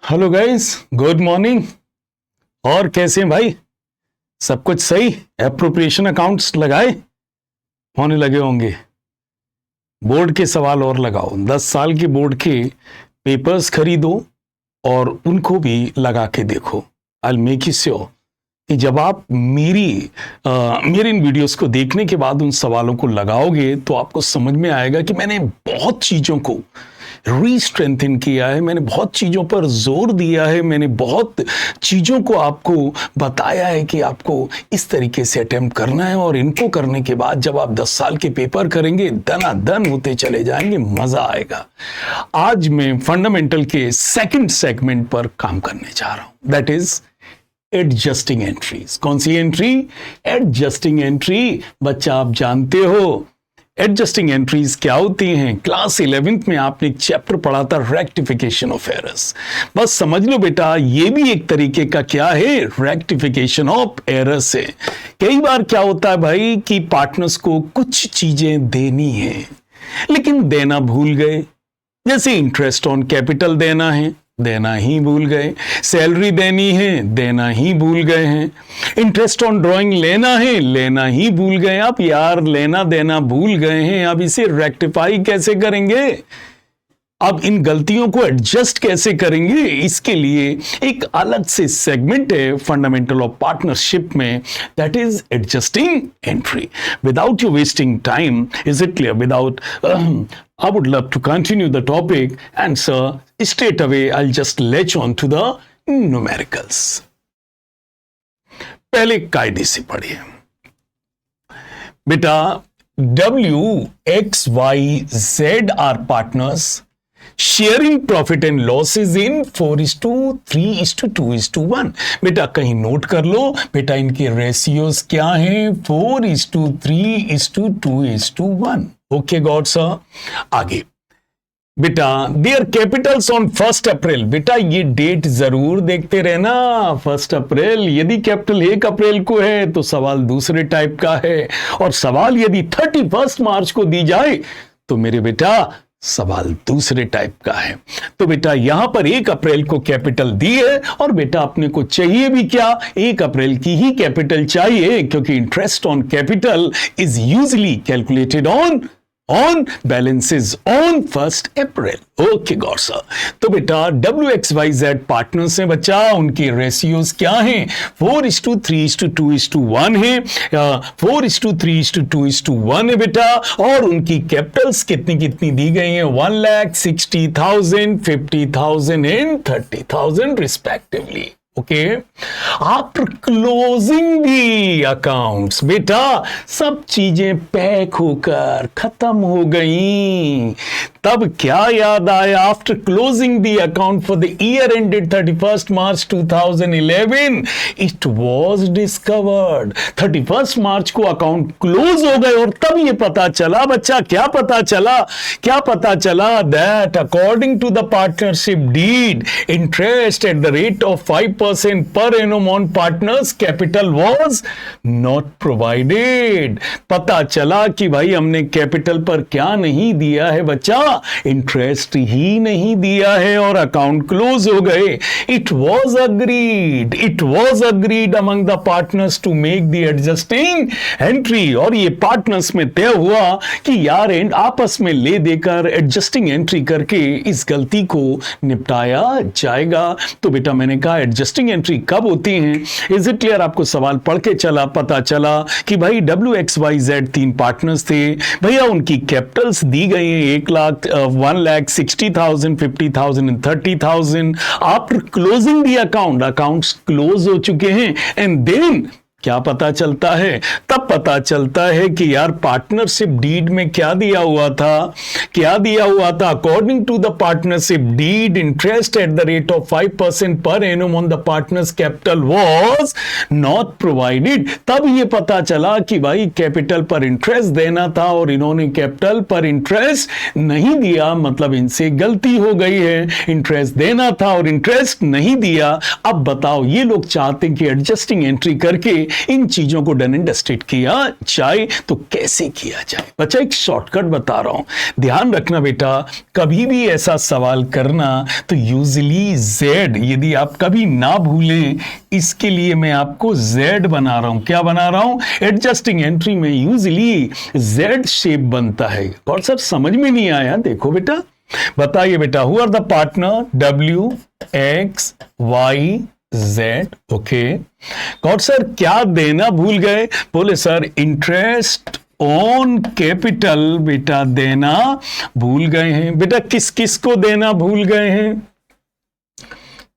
Hello guys, good morning. और कैसे हैं भाई? सब कुछ सही? एप्रोप्रिएशन अकाउंट्स लगाए होने लगे होंगे। बोर्ड के सवाल और लगाओ, 10 साल के बोर्ड के पेपर्स खरीदो और उनको भी लगा के देखो। I will make you sure कि जब आप मेरी इन वीडियोस को देखने के बाद उन सवालों को लगाओगे तो आपको समझ में आएगा कि मैंने बहुत चीजों को रीस्ट्रेंथन किया है, मैंने बहुत चीजों पर जोर दिया है, मैंने बहुत चीजों को आपको बताया है कि आपको इस तरीके से अटेम्प्ट करना है और इनको करने के बाद जब आप 10 साल के पेपर करेंगे दनादन होते चले जाएंगे, मजा आएगा। आज मैं फंडामेंटल के सेकंड सेगमेंट पर काम करने जा रहा हूं, दैट इज एडजस्टिंग एंट्रीज। कौन सी एंट्री? Adjusting entry. बच्चा आप जानते हो एडजस्टिंग एंट्रीज क्या होती हैं? क्लास 11th में आपने एक चैप्टर पढ़ा था, रेक्टिफिकेशन ऑफ एरर्स। बस समझ लो बेटा, ये भी एक तरीके का क्या है? रेक्टिफिकेशन ऑफ एरर्स है। कई बार क्या होता है भाई कि पार्टनर्स को कुछ चीजें देनी है लेकिन देना भूल गए। जैसे इंटरेस्ट ऑन कैपिटल देना है, देना ही भूल गए। सैलरी देनी है, देना ही भूल गए हैं। इंटरेस्ट ऑन ड्राइंग लेना है, लेना ही भूल गए। आप यार लेना देना भूल गए हैं, अब इसे रेक्टिफाई कैसे करेंगे? अब इन गलतियों को एडजस्ट कैसे करेंगे? इसके लिए एक अलग से सेगमेंट है फंडामेंटल ऑफ पार्टनरशिप में, that is adjusting entry. Without you wasting time, is it clear? Without I would love to continue the topic, and sir, straight away I'll just latch on to the numericals. पहले कायदे से पढ़िए बेटा। W, X, Y, Z are partners sharing profit and losses in 4:3:2:1। बेटा कहीं note कर लो बेटा, इनके रेशियोज क्या हैं? 4:3:2:1। Okay god sir. आगे बेटा, देयर कैपिटल्स ऑन 1 अप्रैल। बेटा ये डेट जरूर देखते रहना, 1 अप्रैल। यदि कैपिटल 1 अप्रैल को है तो सवाल दूसरे टाइप का है, और सवाल यदि 31 मार्च को दी जाए तो मेरे बेटा सवाल दूसरे टाइप का है। तो बेटा यहां पर 1 अप्रैल को कैपिटल दी है, और बेटा अपने को चाहिए भी क्या? 1 अप्रैल की ही कैपिटल चाहिए, क्योंकि interest on capital is usually calculated on balances on 1 April. Okay god sir. तो बेटा WXYZ पार्टनर्स हैं बच्चा, उनके रेशियोज क्या हैं? 4:3:2:1 है, 4:3:2:1 है बेटा। और उनकी कैपिटल्स कितनी कितनी दी गई हैं? 1,60,000, 50,000 and 30,000 respectively. Okay, after closing the accounts, बेटा सब चीजें पैक होकर खत्म हो गई, तब क्या याद आया? After closing the account for the year ended 31 March 2011, it was discovered. 31 मार्च को अकाउंट क्लोज हो गए और तब ये पता चला बच्चा, क्या पता चला? क्या पता चला? That according to the partnership deed, interest at the rate of 5% per annum on partners capital was not provided। पता चला कि भाई हमने कैपिटल पर क्या नहीं दिया है बच्चा? इंटरेस्ट ही नहीं दिया है, और अकाउंट क्लोज हो गए। It was agreed among the partners to make the adjusting entry. और ये पार्टनर्स में तय हुआ कि यार आपस में ले देकर एडजस्टिंग एंट्री करके इस गलती को निपटाया जाएगा। तो बेटा मैंने कहा एडजस्टिंग एंट्री कब होती हैं? Is it clear? आपको सवाल पढ़ के पता चला कि भाई WXYZ 3 पार्टनर्स थे भैया, उनकी कैपिटल्स दी गई हैं 1,60,000, 50,000 and 30,000। After closing the accounts close हो चुके हैं, एंड देन क्या पता चलता है? तब पता चलता है कि यार पार्टनरशिप डीड में क्या दिया हुआ था? क्या दिया हुआ था? According to the partnership deed, interest at the rate of 5% per annum on the partners capital was not provided. तब ये पता चला कि भाई कैपिटल पर इंटरेस्ट देना था और इन्होंने कैपिटल पर इंटरेस्ट नहीं दिया, मतलब इनसे गलती हो गई है। इंटरेस्ट देना था और इंटरेस्ट नहीं दिया। अब बताओ, ये लोग चाहते हैं कि एडजस्टिंग एंट्री करके इन चीजों को डन एंड डस्टेड किया जाए तो कैसे किया जाए। बच्चा एक शॉर्टकट बता रहा हूं, ध्यान रखना बेटा, कभी भी ऐसा सवाल करना तो यूजली जेड, यदि आप कभी ना भूलें, इसके लिए मैं आपको जेड बना रहा हूं। क्या बना रहा हूं? एडजस्टिंग एंट्री में यूजली जेड शेप बनता है। और सर समझ में नहीं आया, देखो बेटा, बताइए बेटा, who are the partner? W X Y Z। Okay god sir क्या देना भूल गए? बोले सर इंटरेस्ट ऑन कैपिटल बेटा देना भूल गए हैं। बेटा किस किस को देना भूल गए हैं?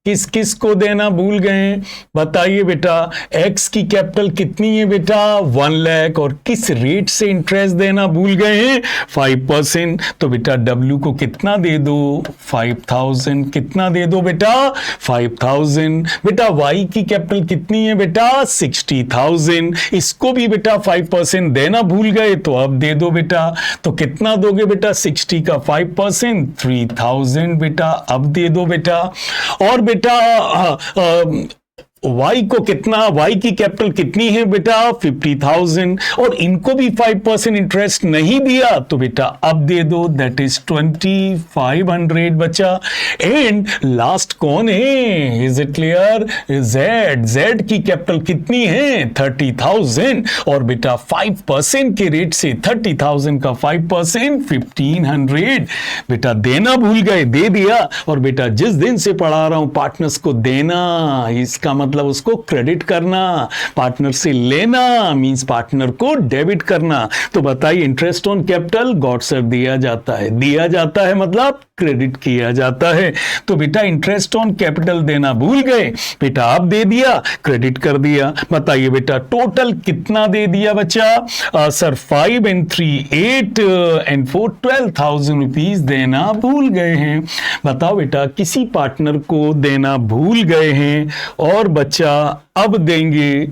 किस किस को देना भूल गए हैं? बताइए बेटा, एक्स की कैपिटल कितनी है बेटा? 1 लाख। और किस रेट से इंटरेस्ट देना भूल गए हैं? 5%। तो बेटा डब्ल्यू को कितना दे दो? 5000। कितना दे दो बेटा? 5000। बेटा वाई की कैपिटल कितनी है बेटा? 60,000। इसको भी बेटा 5% देना भूल गए, तो अब दे दो बेटा। तो कितना दोगे बेटा? 60 का 5%, 3000 बेटा, अब दे दो बेटा। और बेटा वाई को कितना, वाई की कैपिटल कितनी है बेटा? 50,000। और इनको भी 5% इंटरेस्ट नहीं दिया, तो बेटा अब दे दो, दैट इज 2500 बचा। एंड लास्ट कौन है? Is it clear? Z. Z की कैपिटल कितनी है? 30,000। और बेटा 5% के रेट से 30,000 का 5% 1500 बेटा देना भूल गए, दे दिया। और बेटा जिस दिन से पढ़ा रहा हूं पार्टनर्स को देना, इसका मतलब उसको क्रेडिट करना, पार्टनर से लेना मींस पार्टनर को डेबिट करना। तो बताइए interest on capital God sir दिया जाता है, दिया जाता है मतलब क्रेडिट किया जाता है। तो बेटा इंटरेस्ट ऑन कैपिटल देना भूल गए, बेटा आप दे दिया, क्रेडिट कर दिया। बताइए बेटा टोटल कितना दे दिया बच्चा? सर 5 and 3 8 and 4 12,000 रुपीज देना भूल गए हैं। बताओ बेटा किसी पार्टनर को देना भूल गए हैं और बच्चा अब देंगे।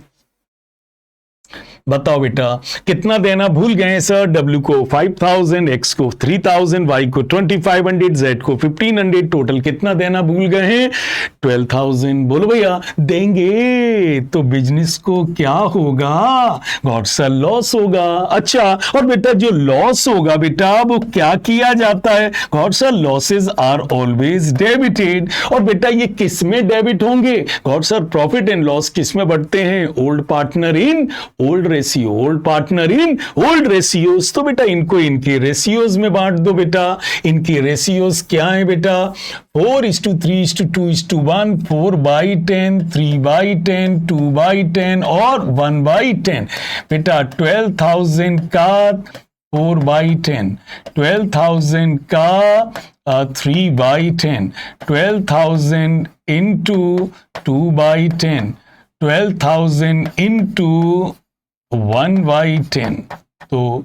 बताओ बेटा कितना देना भूल गए हैं? सर डब्ल्यू को 5000, एक्स को 3000, वाई को 2500, जेड को 1500, टोटल कितना देना भूल गए हैं? 12,000। बोलो भैया देंगे तो बिजनेस को क्या होगा? गॉड सर लॉस होगा। अच्छा, और बेटा जो लॉस होगा बेटा वो क्या किया जाता है? God sir losses are always debited. और बेटा ये किस में डेबिट होंगे? God sir profit and loss किस में बढ़ते हैं? Old partner in old ratio, old partner in old ratios. तो बेटा इनको इनके रेशियोज में बांट दो बेटा। इनके रेशियोज क्या है बेटा? 4:3:2:1, 4/10, 3/10, 2/10 और 1/10। बेटा 12,000 का 4/10, 12,000 का 3/10, 12,000 into 2/10, 12,000 into 1/10। तो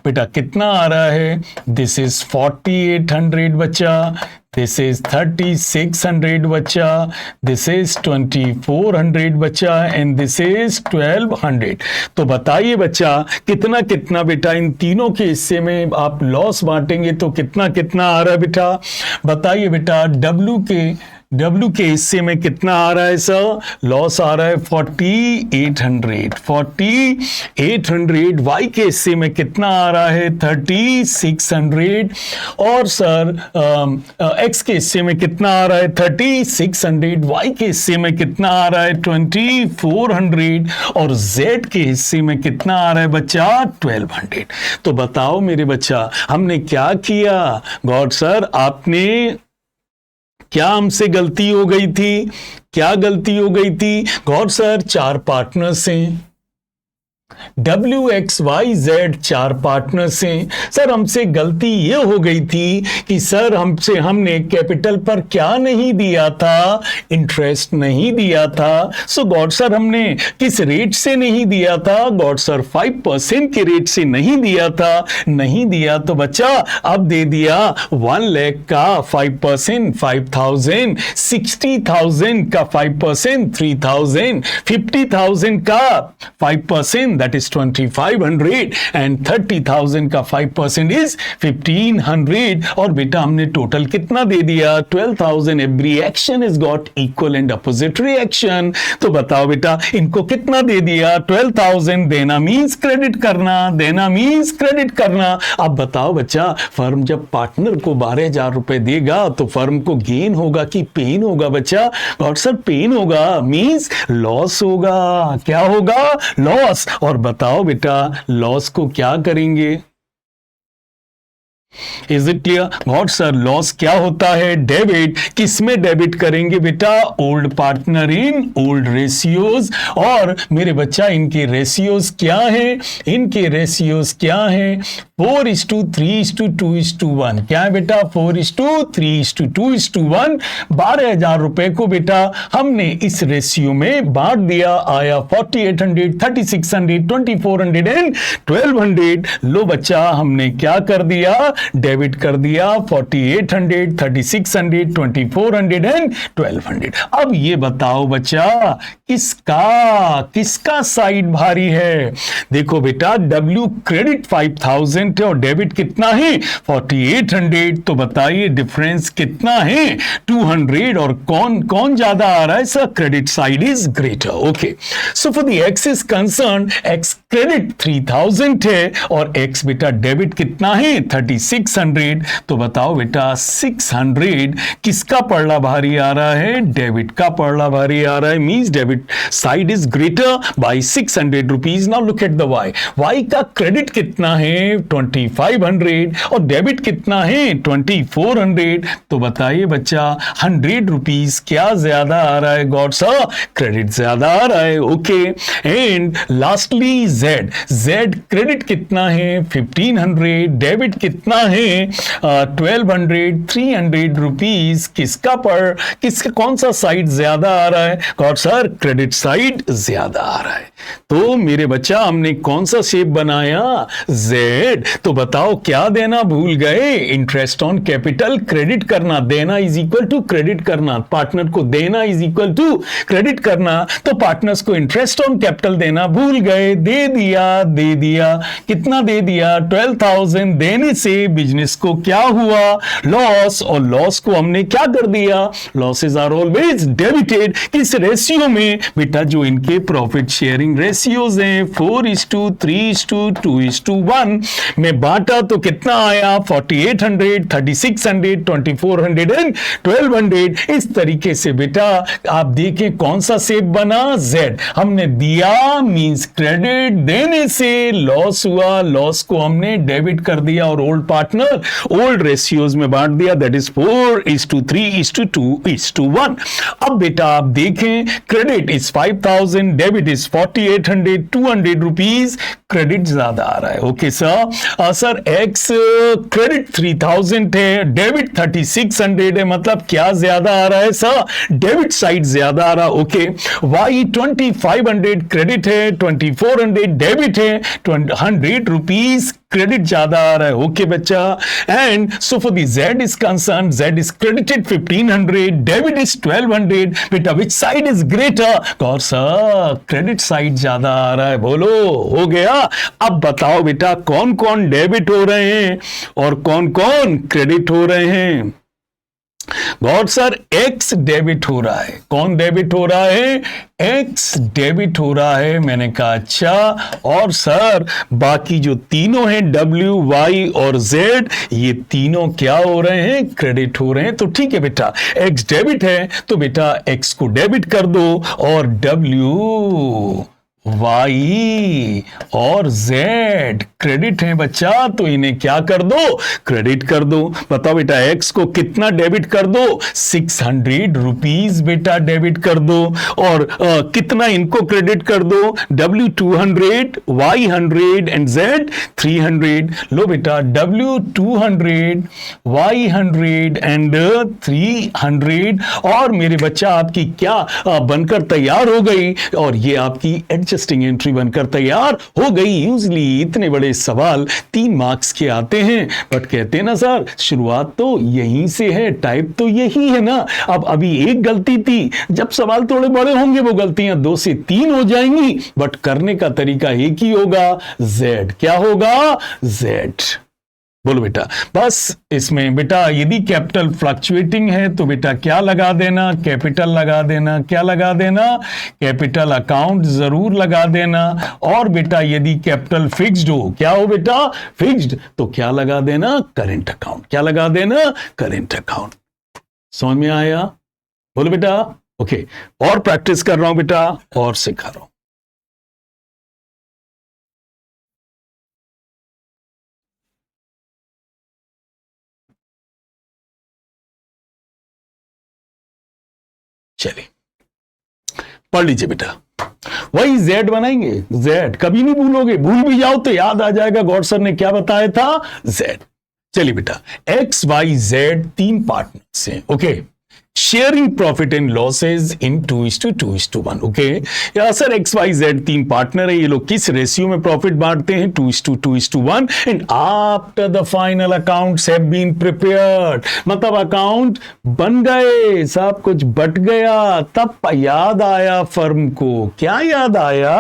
बेटा कितना आ रहा है? दिस इज 4800 बच्चा, दिस इज 3600 बच्चा, दिस इज 2400 बच्चा एंड दिस इज 1200। तो बताइए बच्चा कितना कितना बेटा इन तीनों के हिस्से में आप लॉस बांटेंगे तो कितना कितना आ रहा है बेटा? बताइए बेटा डब्ल्यू के हिस्से में कितना आ रहा है सर? लॉस आ रहा है 4800, 4800। वाई के हिस्से में कितना आ रहा है? 3600। और सर एक्स के हिस्से में कितना आ रहा है? 3600। वाई के हिस्से में कितना आ रहा है? 2400। और जेड के हिस्से में कितना आ रहा है बच्चा? 1200। तो बताओ मेरे बच्चा हमने क्या किया? गॉड सर आपने क्या हमसे गलती हो गई थी? क्या गलती हो गई थी? गॉड सर 4 पार्टनर्स हैं, WXYZ 4 पार्टनर्स हैं। सर हमसे गलती ये हो गई थी कि सर हमने कैपिटल पर क्या नहीं दिया था? इंटरेस्ट नहीं दिया था। सो गॉड सर हमने किस रेट से नहीं दिया था? गॉड सर 5% के रेट से नहीं दिया था। नहीं दिया तो बच्चा अब दे दिया 1 लाख का 5% 5,000, 60,000 का 5% 3,000, 50,000 का 5% दैट दैट इज 2500 एंड 30,000 का 5% इज 1500 और बेटा हमने टोटल कितना दे दिया 12,000 every action is got equal and opposite reaction तो बताओ बेटा इनको कितना दे दिया 12,000 देना मींस क्रेडिट करना देना मींस क्रेडिट करना अब बताओ बच्चा फर्म जब पार्टनर को 12,000 रुपए देगा तो फर्म को गेन होगा कि पेन होगा बच्चा और सर पेन होगा मींस लॉस होगा क्या होगा लॉस और बताओ बेटा लॉस को क्या करेंगे is it clear what sir loss क्या होता है डेबिट किसमें डेबिट करेंगे बेटा old partner in old ratios और मेरे बच्चा इनके रेशियोज क्या है इनके रेशियोज क्या है 4:3:2:1 क्या है बेटा 4:3:2:1 12,000 रुपए को बेटा हमने इस रेशियो में बांट दिया आया 4,800 3,600 2,400 एंड 1,200 लो बच्चा हमने क्या कर दिया डेबिट कर दिया 4,800 3,600 2,400 एंड 1,200 अब ये बताओ बच्चा किसका साइड भारी है देखो बेटा W क्रेडिट 5,000 और डेबिट कितना है 4,800 तो बताइए डिफरेंस कितना है 200 और कौन ज्यादा आ रहा है sir credit side is greater okay so for the x is concern x credit 3,000 है और एक्स बेटा डेबिट कितना है 3,600 तो बताओ बेटा 600 किसका पड़ला भारी आ रहा है डेबिट का पड़ला भारी आ रहा है means debit side is greater by 600 rupees now look at the Y का क्रेडिट कितना है 2,500 और डेबिट कितना है 2,400 तो बताइए बच्चा 100 रुपीज क्या ज्यादा आ रहा है गॉड सर क्रेडिट ज्यादा आ रहा है okay and lastly Z credit कितना है 1,500 डेबिट कितना है 1,200 300 रुपीज किसका कौन सा साइड ज्यादा आ रहा है गॉड सर क्रेडिट साइड ज्यादा आ रहा है तो मेरे बच्चा हमने कौन सा शेप बनाया Z तो बताओ क्या देना भूल गए इंटरेस्ट ऑन कैपिटल क्रेडिट करना देना इज इक्वल टू क्रेडिट करना पार्टनर को देना इज इक्वल टू क्रेडिट करना तो पार्टनर्स को इंटरेस्ट ऑन कैपिटल देना भूल गए दे दिया कितना दे दिया 12,000 देने से बिजनेस को क्या हुआ लॉस और लॉस को हमने क्या कर दिया लॉसेज आर ऑलवेज डेबिटेड किस रेशियो में बेटा जो इनके प्रॉफिट शेयरिंग रेशियोज हैं 4:3:2:1 में बांटा तो कितना आया 4,800 3,600 2,400 एंड 1,200 इस तरीके से बेटा आप देखें कौन सा शेप बना Z हमने दिया मींस क्रेडिट देने से लॉस हुआ लॉस को हमने डेबिट कर दिया और ओल्ड पार्टनर ओल्ड रेशियोज में बांट दिया दैट इज 4:3:2:1 अब बेटा आप देखें credit is 5,000 debit is 4,800 200 rupees credit ज्यादा आ रहा है ओके सर एक्स क्रेडिट 3,000 है डेबिट 3,600 है मतलब क्या ज्यादा आ रहा है सर डेबिट साइड ज्यादा आ रहा ओके वाई 2,500 क्रेडिट है 2,400 डेबिट है 100 रुपीज क्रेडिट ज्यादा आ रहा है ओके बच्चा and so for the Z is concern Z is credited 1,500 debit is 1,200 बेटा विच side is greater god sir credit side ज्यादा आ रहा है बोलो हो गया अब बताओ बेटा कौन कौन डेबिट हो रहे हैं और कौन कौन क्रेडिट हो रहे हैं गॉड सर एक्स डेबिट हो रहा है कौन डेबिट हो रहा है एक्स डेबिट हो रहा है मैंने कहा अच्छा और सर बाकी जो तीनों हैं W Y और Z ये तीनों क्या हो रहे हैं क्रेडिट हो रहे हैं तो ठीक है बेटा एक्स डेबिट है तो बेटा एक्स को डेबिट कर दो और W Y और Z क्रेडिट है बच्चा तो इन्हें क्या कर दो क्रेडिट कर दो बताओ बेटा एक्स को कितना डेबिट कर दो 600 रुपीज बेटा डेबिट कर दो और कितना इनको क्रेडिट कर दो W 200 Y 100 एंड Z 300 लो बेटा W 200 Y 100 एंड 300 और मेरे बच्चा आपकी क्या बनकर तैयार हो गई और ये आपकी एडजस्टिंग एंट्री बनकर तैयार हो गई। यूजली इतने बड़े सवाल 3 मार्क्स के आते हैं, बट कहते हैं ना सर शुरुआत तो यहीं से है, टाइप तो यही है ना। अब अभी एक गलती थी, जब सवाल थोड़े बड़े होंगे वो गलतियां 2 से 3 हो जाएंगी, बट करने का तरीका एक ही होगा, Z। क्या होगा? Z। बोलो बेटा। बस इसमें बेटा यदि कैपिटल फ्लक्चुएटिंग है तो बेटा क्या लगा देना? कैपिटल लगा देना। क्या लगा देना? कैपिटल अकाउंट जरूर लगा देना। और बेटा यदि कैपिटल फिक्स्ड हो, क्या हो बेटा? फिक्स्ड, तो क्या लगा देना? Current account. क्या लगा देना? Current account. समझ में आया? बोलो बेटा। ओके, और प्रैक्टिस कर रहा हूं बेटा और सिखा रहा हूं। चलिए पढ़ लीजिए बेटा। वही Z बनाएंगे। Z कभी नहीं भूलोगे, भूल भी जाओ तो याद आ जाएगा गौर सर ने क्या बताया था, Z। चलिए बेटा, X Y Z 3 पार्टनर्स हैं। Okay, sharing profit and losses in 2:2:1। Okay, या sir X Y Z 3 partner है, ये लोग किस रेशियो में प्रॉफिट बांटते हैं? 2:2:1। And after the final accounts have been prepared, मतलब अकाउंट बन गए, सब कुछ बट गया, तब याद आया फर्म को। क्या याद आया?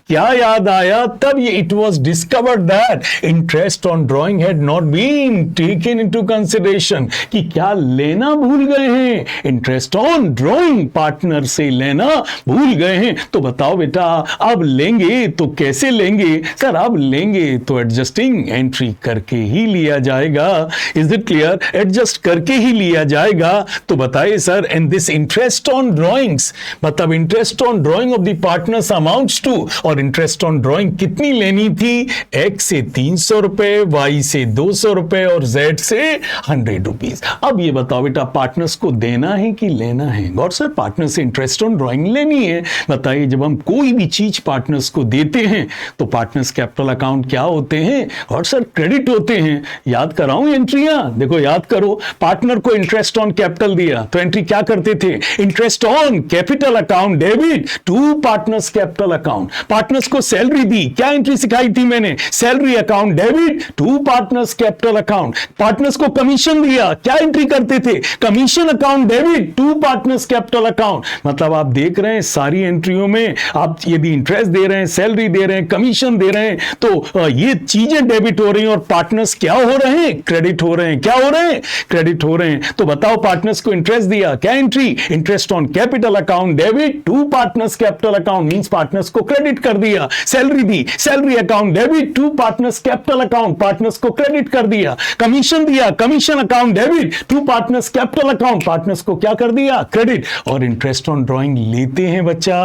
क्या याद आया? तब ये it was discovered that interest on drawing had not been taken into consideration, कि क्या लेना भूल गए हैं? इंटरेस्ट ऑन ड्रॉइंग पार्टनर से लेना भूल गए हैं। तो बताओ बेटा, अब लेंगे तो कैसे लेंगे? सर अब लेंगे तो एडजस्टिंग एंट्री करके ही लिया जाएगा। Is it clear? एडजस्ट करके ही लिया जाएगा। तो बताइए sir, and this interest on drawings, मतलब interest on drawing of the partners amounts to, और इंटरेस्ट ऑन ड्रॉइंग कितनी लेनी थी? एक्स से 300 रुपए, वाई से 200 रुपए और जेड से 100 रुपीज। अब ये बताओ बेटा, पार्टनर्स को देना है कि लेना है? गौर सर, पार्टनर से इंटरेस्ट ऑन ड्रॉइंग लेनी है। बताइए, जब हम कोई भी चीज पार्टनर्स को देते हैं तो पार्टनर्स कैपिटल अकाउंट क्या होते हैं? और सर क्रेडिट होते हैं। याद कराऊं एंट्रियां? देखो याद करो, पार्टनर को इंटरेस्ट ऑन कैपिटल दिया तो एंट्री क्या करते थे? Interest on capital account debit to partners capital account. Partners को सैलरी दी, क्या एंट्री सिखाई थी मैंने? Salary account debit to partners capital account. Partners को कमीशन दिया, क्या एंट्री करते थे? Commission account debit to partners capital account. मतलब आप देख रहे हैं सारी एंट्रियों में आप यदि इंटरेस्ट दे रहे हैं, सैलरी दे रहे हैं, कमीशन दे रहे हैं, तो ये चीजें डेबिट हो रही हैं और पार्टनर्स क्या हो रहे हैं? क्रेडिट हो रहे हैं। क्या हो रहे हैं? क्रेडिट हो रहे हैं। तो बताओ, पार्टनर्स को इंटरेस्ट दिया, क्या entry? Interest on capital account debit to partners capital account, means partners को क्रेडिट कर दिया। सैलरी दी, salary account debit to partners capital account, partners को क्रेडिट कर दिया। कमीशन दिया, commission account debit to partners capital account, partners को क्या कर दिया? क्रेडिट। और इंटरेस्ट ऑन ड्रॉइंग लेते हैं बच्चा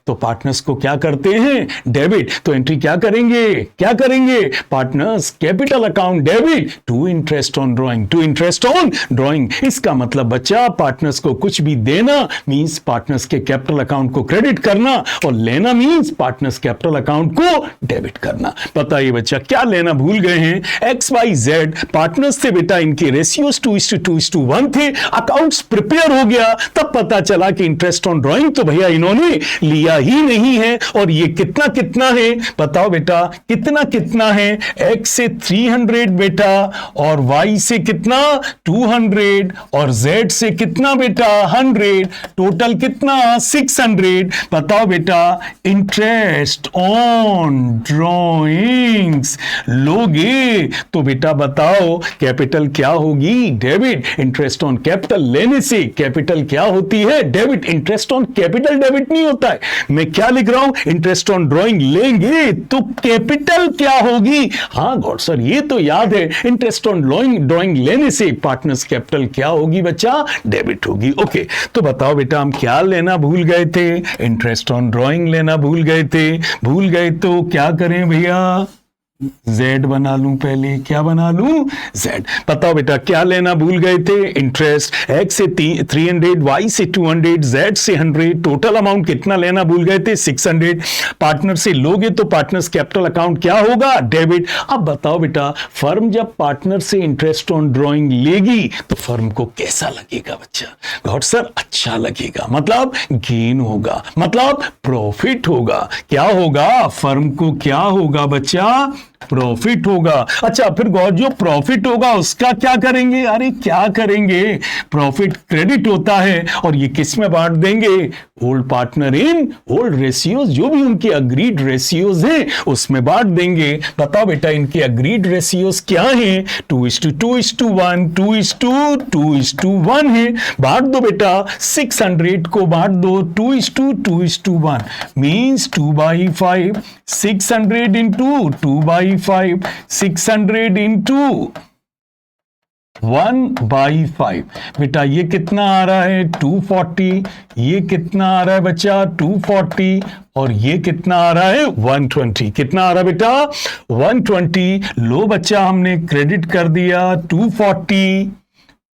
तो पार्टनर्स को क्या करते हैं? डेबिट। तो एंट्री क्या करेंगे? क्या करेंगे? Partners capital account debit to interest on drawing, to interest on drawing. इसका मतलब बच्चा, पार्टनर्स को कुछ भी देना मींस पार्टनर्स के कैपिटल अकाउंट को क्रेडिट करना, और लेना मींस पार्टनर्स कैपिटल अकाउंट को डेबिट करना। बताइए बच्चा, क्या लेना भूल गए हैं? एक्स वाई जेड पार्टनर्स थे बेटा, इनके रेशियोज 2:2:1 थे। अकाउंट्स प्रिपेयर हो गया, तब पता चला कि इंटरेस्ट ऑन ड्रॉइंग तो भैया इन्होंने लिया ही नहीं है। और ये कितना कितना है? बताओ बेटा, कितना कितना है? एक्स से 300 बेटा, और वाई से कितना? 200, और जेड से कितना बेटा? 100। टोटल कितना? 600। बताओ बेटा, इंटरेस्ट ऑन ड्रॉइंग्स लोगे तो बेटा बताओ कैपिटल क्या होगी? डेबिट। इंटरेस्ट ऑन कैपिटल लेने से कैपिटल क्या होती है? Debit. Interest on capital debit नहीं होता है। मैं क्या लिख रहा हूं? इंटरेस्ट ऑन ड्रॉइंग लेंगे तो कैपिटल क्या होगी? हाँ गॉड सर, ये तो याद है, इंटरेस्ट ऑन ड्रॉइंग लेने से पार्टनर्स कैपिटल क्या होगी बच्चा? डेबिट होगी। ओके, तो बताओ बेटा, हम क्या लेना भूल गए थे? इंटरेस्ट ऑन ड्रॉइंग लेना भूल गए थे। भूल गए तो क्या करें भैया? Z बना लूं, पहले क्या बना लूं, Z। बताओ बेटा क्या लेना भूल गए थे, इंटरेस्ट। X से 300, Y से 200, Z से 100, टोटल अमाउंट कितना लेना भूल गए थे, 600। पार्टनर से लोगे तो पार्टनर्स कैपिटल अकाउंट क्या होगा, डेबिट। अब बताओ बेटा फर्म जब पार्टनर से इंटरेस्ट ऑन ड्रॉइंग लेगी तो फर्म को कैसा लगेगा बच्चा, गॉड सर अच्छा लगेगा, मतलब गेन होगा, मतलब प्रॉफिट होगा। क्या होगा, फर्म को क्या होगा बच्चा, प्रॉफिट होगा। अच्छा फिर गौर, जो प्रॉफिट होगा उसका क्या करेंगे, अरे क्या करेंगे, प्रॉफिट क्रेडिट होता है और ये किस में बांट देंगे, old partner in old ratios, जो भी उनके अग्रीड रेशियोज हैं उसमें बांट देंगे। बताओ बेटा इनके अग्रीड रेशियोज क्या हैं, 2:2:1, 2:2:1 है। बांट दो बेटा, 600 को बांट दो 2:2:1 मींस 2/5, 600 इंटू 2/5, 600 इंटू 1/5। बेटा ये कितना आ रहा है 240, ये कितना आ रहा है बच्चा 240, और ये कितना आ रहा है 120। कितना आ रहा है बेटा 120। लो बच्चा हमने क्रेडिट कर दिया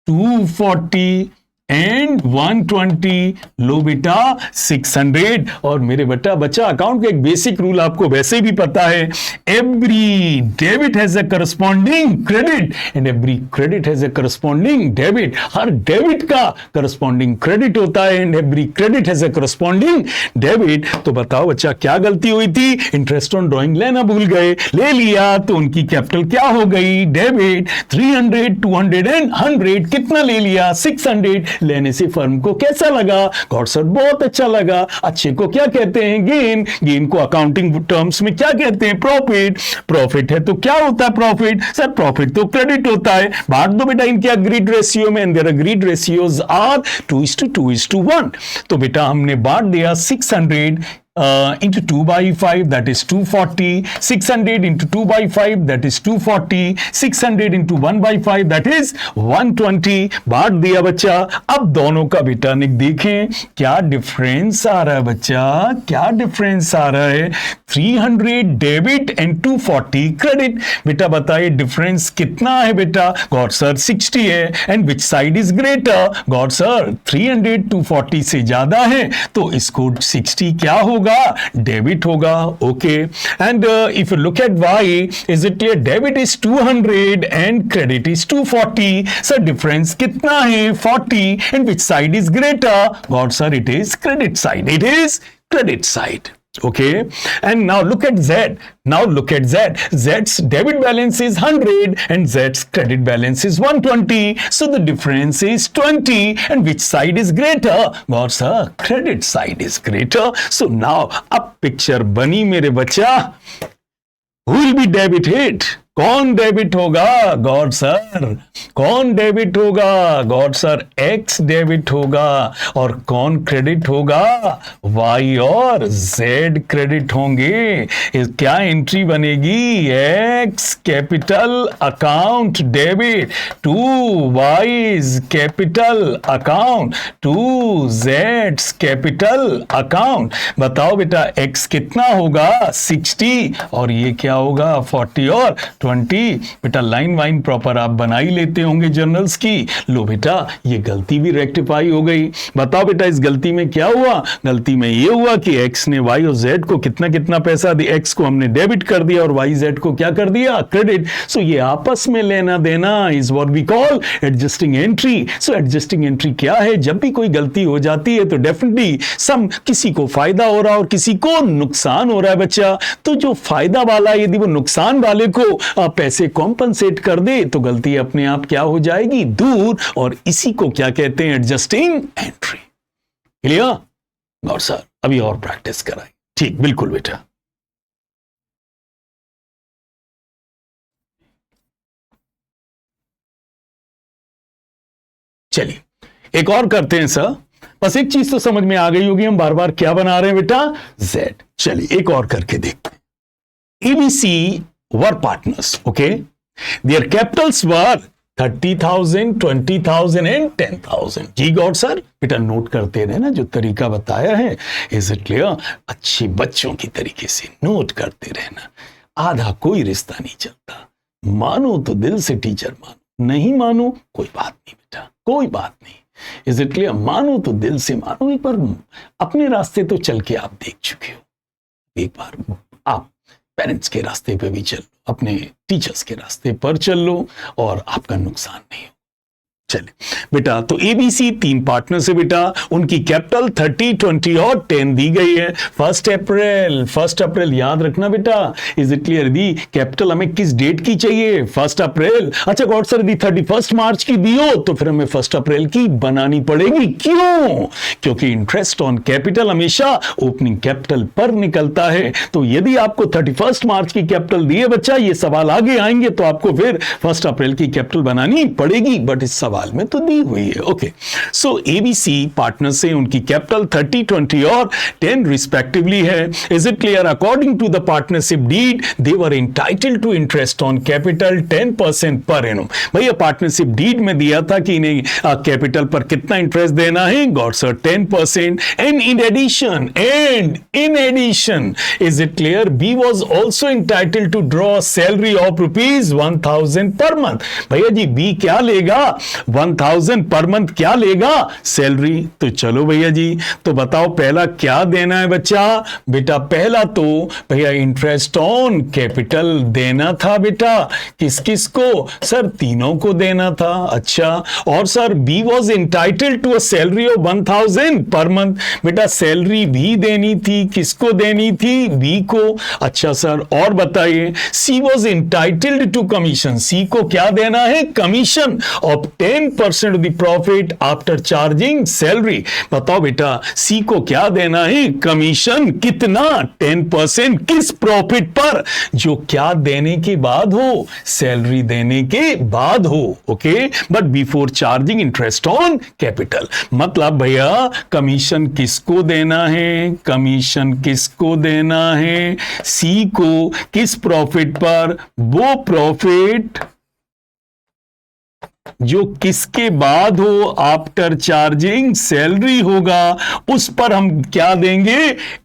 240 एंड 120, लो बेटा 600। और मेरे बेटा बच्चा अकाउंट का एक बेसिक रूल आपको वैसे भी पता है, every debit has a corresponding credit and every credit has a corresponding debit. Her debit का करस्पॉन्डिंग क्रेडिट होता है and every credit has a corresponding debit. तो बताओ बच्चा क्या गलती हुई थी, इंटरेस्ट ऑन ड्रॉइंग लेना भूल गए, ले लिया तो उनकी कैपिटल क्या हो गई, डेबिट। 300, 200 एंड 100 कितना ले लिया 600, लेने से फर्म को कैसा लगा, गॉड सर बहुत अच्छा लगा। अच्छे को क्या कहते हैं, गेन। गेन को अकाउंटिंग टर्म्स में क्या कहते हैं, प्रॉफिट। प्रॉफिट है तो क्या होता है प्रॉफिट, सर प्रॉफिट तो क्रेडिट होता है। बांट दो बेटा इनके अग्रीड रेशियो में, and their agreed ratios are 2:2:1। तो बेटा हमने बांट दिया 600 into 2/5 that is 240, 600 into 2/5 that is 240, 600 into 1/5 that is 120। बांट दिया बच्चा। अब दोनों का बेटा ने देखें क्या डिफरेंस आ रहा है बच्चा, क्या डिफरेंस आ रहा है, 300 डेबिट एंड 240 क्रेडिट। बेटा बताइए डिफरेंस कितना है बेटा, गॉड सर 60 है। And which side is greater, god sir 300 240 से ज्यादा है तो इसको 60 क्या होगा, डेबिट होगा। Okay and if you look at Y, is it clear, debit is 200 and credit is 240। Sir difference कितना है 40, and which side is greater, god sir it is credit side, it is credit side. Okay, and now look at Z. Now look at Z. Z's debit balance is 100 and Z's credit balance is 120. So the difference is 20. And which side is greater? God sir, credit side is greater. So now अब picture बनी मेरे बच्चा. Who will be debited? कौन debit होगा, God sir कौन debit होगा, God sir x debit होगा। और कौन क्रेडिट होगा, वाई और जेड क्रेडिट होंगे। क्या एंट्री बनेगी, X capital account debit to Y's capital account to जेड्स कैपिटल अकाउंट। बताओ बेटा एक्स कितना होगा 60 और ये क्या होगा 40 और 20। बेटा लाइन वाइन प्रॉपर आप बना ही लेते होंगे जर्नल्स की। लो बेटा ये गलती भी रेक्टिफाई हो गई। बताओ बेटा इस गलती में क्या हुआ, गलती में ये हुआ कि एक्स ने वाई और जेड को कितना कितना पैसा दिया, एक्स को हमने डेबिट कर दिया और वाई जेड को क्या कर दिया, क्रेडिट। सो ये आपस में लेना देना is what we call adjusting entry. So adjusting entry क्या है, जब भी कोई गलती हो जाती है तो डेफिनेटली किसी को फायदा हो रहा है और किसी को नुकसान हो रहा है बच्चा। तो जो फायदा वाला यदि वो नुकसान वाले को पैसे कॉम्पनसेट कर दे तो गलती अपने आप क्या हो जाएगी, दूर। और इसी को क्या कहते हैं, adjusting entry. Clear, God sir अभी और प्रैक्टिस कराएं। ठीक बिल्कुल बेटा। चलिए एक और करते हैं सर। बस एक चीज तो समझ में आ गई होगी, हम बार बार क्या बना रहे हैं बेटा, जेड। चलिए एक और करके देखते हैं। ABC were partners, okay? Their capitals were 30,000, 20,000 and 10,000. Ji God sir बेटा नोट करते रहना जो तरीका बताया है, इज इट क्लियर, अच्छे बच्चों की तरीके से नोट करते रहना। आधा कोई रिश्ता नहीं चलता। मानो तो दिल से टीचर मानो, नहीं मानो कोई बात नहीं बेटा, कोई बात नहीं। Is it clear? मानो तो दिल से मानो। एक बार अपने रास्ते तो चल के आप देख चुके हो, एक बार आप पेरेंट्स के रास्ते पे भी चल, अपने टीचर्स के रास्ते पर चल लो और आपका नुकसान नहीं हो। चले बेटा, तो एबीसी 3 पार्टनर से बेटा, उनकी कैपिटल 30, 20 और 10 दी गई है। 1 अप्रैल याद रखना बेटा। Is it clear? The capital हमें किस डेट की चाहिए? 1 अप्रैल। अच्छा गॉड सर, दी 31 मार्च की दी हो तो फिर हमें 1 अप्रैल की बनानी पड़ेगी। क्यों? क्योंकि इंटरेस्ट ऑन कैपिटल हमेशा ओपनिंग कैपिटल पर निकलता है। तो यदि आपको 31 मार्च की कैपिटल दी है बच्चा, ये सवाल आगे आएंगे तो आपको फिर 1 अप्रैल की कैपिटल बनानी पड़ेगी, बट इस सवाल में तो दी हुई है। ओके, सो एबीसी पार्टनर से उनकी कैपिटल 30, 20 और 10 रिस्पेक्टिवली है। Is it clear? According to the partnership deed they were entitled to interest on capital 10% per annum. भैया पार्टनरशिप डीड में दिया था कि इन्हें कैपिटल पर कितना इंटरेस्ट देना है? God sir 10%। And in addition is it clear, B was also entitled to draw salary of ₹1000 per month. भैया जी बी क्या लेगा? 1000 पर मंथ क्या लेगा? सैलरी। तो चलो भैया जी, तो बताओ पहला क्या देना है बच्चा? बेटा पहला तो भैया इंटरेस्ट ऑन कैपिटल देना था बेटा। किस किस को? सर तीनों को देना था। अच्छा, और sir B was entitled to a salary of 1000 per month. बेटा सैलरी भी देनी थी, किसको देनी थी? बी को। अच्छा सर और बताइए, सी वॉज इंटाइटल्ड टू कमीशन। सी को क्या देना है? Commission of 10% of the profit after charging salary. बताओ बेटा सी को क्या देना है? कमीशन। कितना? 10%। किस प्रॉफिट पर? जो क्या देने के बाद हो? सैलरी देने के बाद हो। Okay, but before charging interest on capital. मतलब भैया कमीशन किसको देना है? कमीशन किसको देना है? सी को। किस प्रॉफिट पर? वो प्रॉफिट जो किसके बाद हो? आफ्टर चार्जिंग सैलरी होगा, उस पर हम क्या देंगे?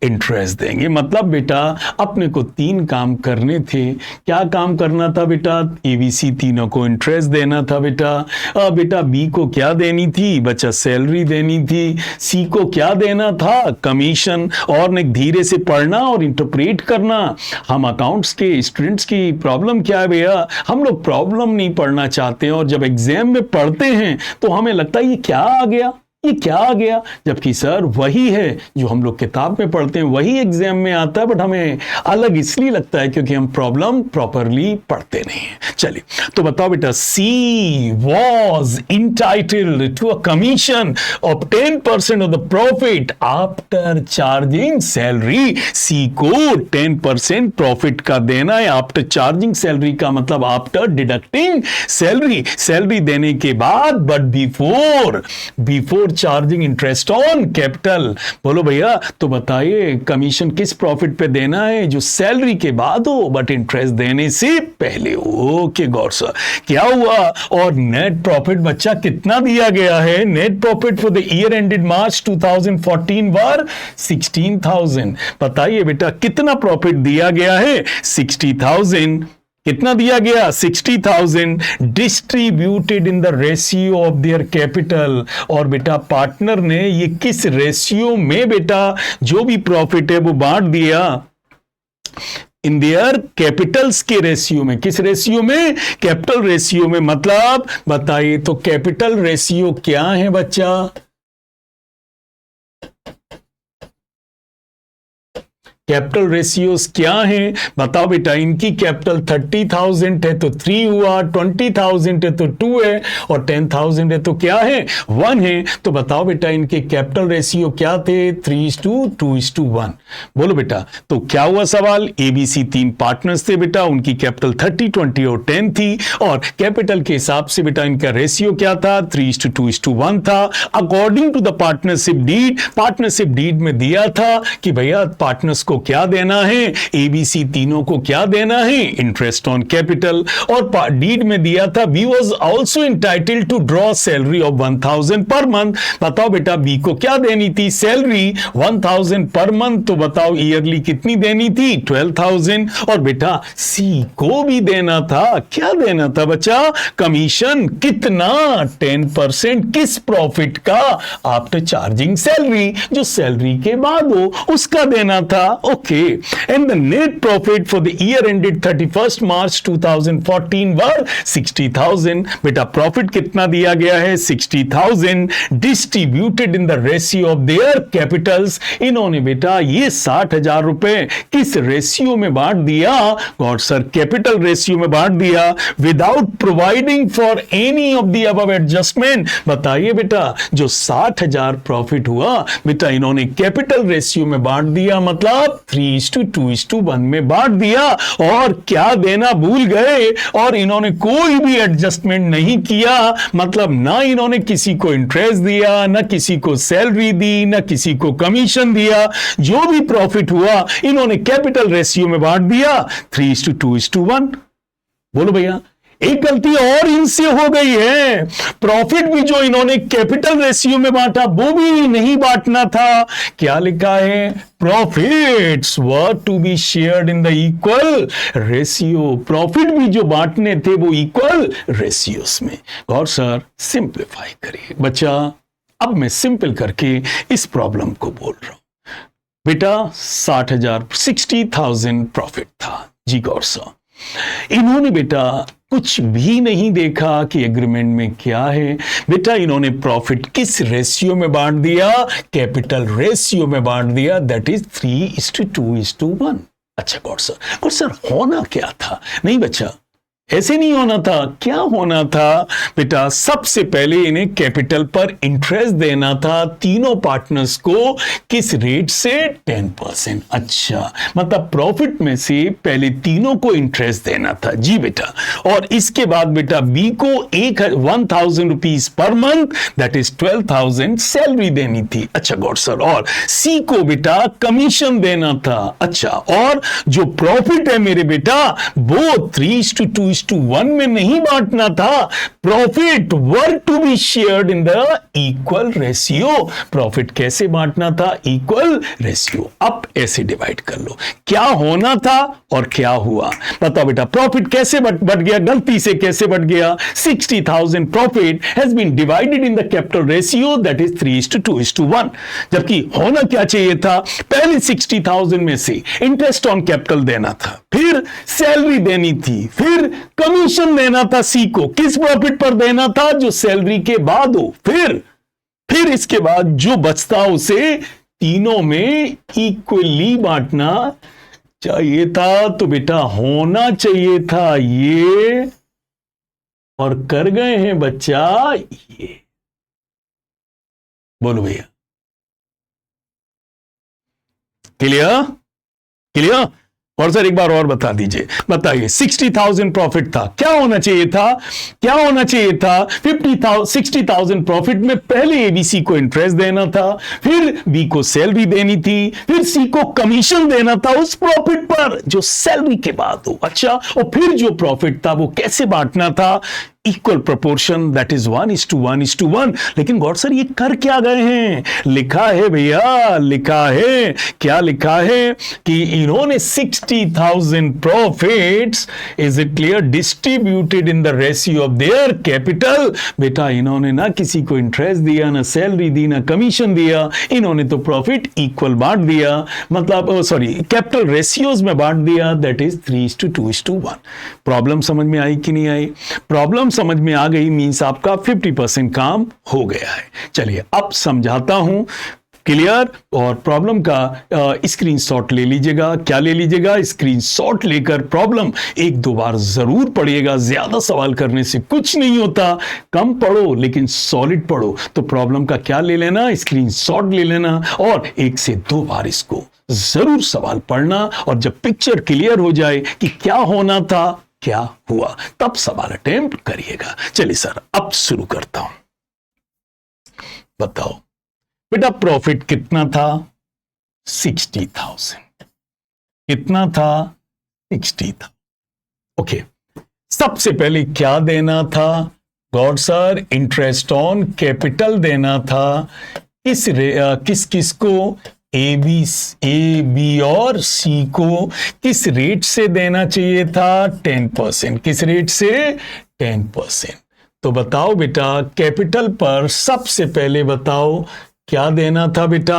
इंटरेस्ट देंगे। मतलब बेटा अपने को 3 काम करने थे। क्या काम करना था बेटा? एबीसी तीनों को इंटरेस्ट देना था बेटा। बेटा बी को क्या देनी थी? बच्चा सैलरी देनी थी। सी को क्या देना था? कमीशन। और ने धीरे से पढ़ना और इंटरप्रेट करना। हम अकाउंट्स के स्टूडेंट्स की प्रॉब्लम क्या है भैया? हम लोग प्रॉब्लम नहीं पढ़ना चाहते हैं, और जब एग्जाम में पढ़ते हैं तो हमें लगता है ये क्या आ गया, ये क्या आ गया, जबकि सर वही है जो हम लोग किताब में पढ़ते हैं, वही एग्जाम में आता है, बट हमें अलग इसलिए लगता है क्योंकि हम प्रॉब्लम प्रॉपरली पढ़ते नहीं हैं। चलिए तो बताओ बेटा, she was entitled to a commission of 10% of the profit after charging salary. She को 10% प्रॉफिट का देना है आफ्टर चार्जिंग सैलरी, का मतलब आफ्टर डिडक्टिंग सैलरी, सैलरी देने के बाद, but before charging interest on capital. बोलो भैया, तो बताइए कमीशन किस प्रॉफिट पे देना है? जो सैलरी के बाद हो बट इंटरेस्ट देने से पहले हो। ओके गॉड सर, क्या हुआ? और नेट प्रॉफिट बच्चा कितना दिया गया है? Net profit for the year ended March 2014 were 16,000। बताइए बेटा कितना प्रॉफिट दिया गया है? 60,000। कितना दिया गया? 60,000 distributed in the ratio of their capital. और बेटा पार्टनर ने ये किस रेशियो में बेटा जो भी प्रॉफिट है वो बांट दिया? इन देयर कैपिटल्स के रेशियो में। किस रेशियो में? कैपिटल रेशियो में। मतलब बताइए तो कैपिटल रेशियो क्या है बच्चा? कैपिटल रेशियोज क्या हैं? बताओ बेटा। इनकी कैपिटल 30,000 है तो 3 हुआ, 20,000 है तो 2 है, और 10,000 है तो क्या है? 1 है। तो बताओ बेटा इनके कैपिटल रेशियो क्या थे? 3:2:1। बोलो बेटा, तो क्या हुआ सवाल? एबीसी 3 पार्टनर्स थे बेटा, उनकी कैपिटल 30, 20 और 10 थी, और कैपिटल के हिसाब से बेटा इनका रेशियो क्या था? 3:2:1 था। According to the partnership deed, partnership deed में दिया था कि भैया पार्टनर्स को को क्या देना है, एबीसी तीनों को क्या देना है, इंटरेस्ट ऑन कैपिटल। और डीड में दिया था B was also entitled to draw salary of 1000 per month. बताओ बेटा बी को क्या देनी थी, सैलरी 1000 पर मंथ। तो बताओ ईयरली कितनी देनी थी, 12000। और बेटा सी को भी देना था, क्या देना था बच्चा, कमीशन। कितना, 10% किस प्रॉफिट का, आफ्टर चार्जिंग सैलरी, जो सैलरी के बाद हो उसका देना था। Okay, and the net profit for the year ended 31 मार्च 2014 वर 60,000। बेटा प्रॉफिट कितना दिया गया है, 60,000, distributed in the ratio of their Capitals. इन्होंने बेटा ये 60,000 रुपए किस रेशियो में बांट दिया, गॉड सर कैपिटल रेशियो में बांट दिया, without providing for any of the above adjustment. बताइए बेटा जो 60,000 प्रॉफिट हुआ बेटा इन्होंने कैपिटल रेशियो में बांट दिया, मतलब 3:2:1 में बांट दिया, और क्या देना भूल गए, और इन्होंने कोई भी एडजस्टमेंट नहीं किया, मतलब ना इन्होंने किसी को इंटरेस्ट दिया, ना किसी को सैलरी दी, ना किसी को कमीशन दिया। जो भी प्रॉफिट हुआ इन्होंने कैपिटल रेशियो में बांट दिया, 3:2:1। बोलो भैया, एक गलती और इनसे हो गई है, प्रॉफिट भी जो इन्होंने कैपिटल रेशियो में बांटा वो भी नहीं बांटना था। क्या लिखा है, profits were to be shared in the equal ratio. Profit भी जो बांटने थे वो इक्वल रेशियोस में। और सर सिंप्लीफाई करिए बच्चा, अब मैं सिंपल करके इस प्रॉब्लम को बोल रहा हूं। बेटा 60,000 प्रॉफिट था जी गौर सर। इन्होंने बेटा कुछ भी नहीं देखा कि एग्रीमेंट में क्या है। बेटा इन्होंने प्रॉफिट किस रेशियो में बांट दिया, कैपिटल रेशियो में बांट दिया, दैट इज 3:2:1। अच्छा गॉड सर, और सर होना क्या था, नहीं बच्चा ऐसे नहीं होना था। क्या होना था बेटा, सबसे पहले इन्हें कैपिटल पर इंटरेस्ट देना था तीनों पार्टनर्स को, किस रेट से, 10%। अच्छा, मतलब प्रॉफिट में से पहले तीनों को इंटरेस्ट देना था जी बेटा। और इसके बाद बेटा बी को 1000 rupees per month, that is 12,000 salary देनी थी। अच्छा गॉड सर, और सी को बेटा कमीशन देना था। अच्छा, और जो प्रॉफिट है मेरे बेटा वो 3:2:1 में नहीं बांटना था, profit were to be shared in the equal ratio. Profit कैसे बांटना था, इक्वल रेशियो। अब ऐसे डिवाइड कर लो, क्या होना था और क्या हुआ। बताओ बेटा प्रॉफिट कैसे बढ़ गया, गलती से कैसे बढ़ गया। 60,000 profit has been divided in the capital ratio, that is 3:2:1। जबकि होना क्या चाहिए था, पहले 60,000 में से इंटरेस्ट ऑन कैपिटल देना था, फिर सैलरी देनी थी, फिर कमीशन देना था सी को, किस प्रॉफिट पर देना था, जो सैलरी के बाद हो, फिर इसके बाद जो बचता उसे तीनों में इक्वली बांटना चाहिए था। तो बेटा होना चाहिए था ये, और कर गए हैं बच्चा ये। बोलो भैया, क्लियर क्लियर। और सर एक बार और बता दीजिए, बताइए 60,000 प्रॉफिट था, क्या होना चाहिए था, क्या होना चाहिए था, 60,000 प्रॉफिट में पहले एबीसी को इंटरेस्ट देना था, फिर बी को सैलरी देनी थी, फिर सी को कमीशन देना था उस प्रॉफिट पर जो सैलरी के बाद हो। अच्छा, और फिर जो प्रॉफिट था वो कैसे बांटना था, इक्वल प्रोपोर्शन, दैट इज 1:1:1। लेकिन गॉड सर ये कर क्या गए हैं, लिखा है भैया, लिखा है, क्या लिखा है कि इन्होंने 60,000 profits, is it clear, distributed in the ratio of their capital. बेटा इन्होंने ना किसी को इंटरेस्ट दिया, ना सैलरी दी, ना कमीशन दिया, इन्होंने तो प्रॉफिट इक्वल बांट दिया, मतलब सॉरी कैपिटल रेशियोज में बांट दिया, दैट इज 3:2:1। प्रॉब्लम समझ में आई कि नहीं आई, प्रॉब्लम समझ में आ गई, मींस आपका 50% काम हो गया है। चलिए अब समझाता हूं, क्लियर। और प्रॉब्लम का स्क्रीनशॉट ले लीजिएगा। क्या ले लीजिएगा, स्क्रीनशॉट लेकर प्रॉब्लम एक दो बार जरूर पढ़िएगा। ज्यादा सवाल करने से कुछ नहीं होता, कम पढ़ो लेकिन सॉलिड पढ़ो। तो प्रॉब्लम का क्या ले लेना, स्क्रीनशॉट ले लेना, और एक से दो बार इसको जरूर सवाल पढ़ना। और जब पिक्चर क्लियर हो जाए कि क्या होना था क्या हुआ, तब सवाल अटेम्प्ट करिएगा। चलिए सर अब शुरू करता हूं। बताओ बेटा प्रॉफिट कितना था, 60,000। कितना था? 60 था। ओके, सबसे पहले क्या देना था? God sir, interest on capital देना था। किस किस को? ए बी और सी को किस रेट से देना चाहिए था? 10%। किस रेट से? 10%। तो बताओ बेटा, कैपिटल पर सबसे पहले बताओ क्या देना था बेटा?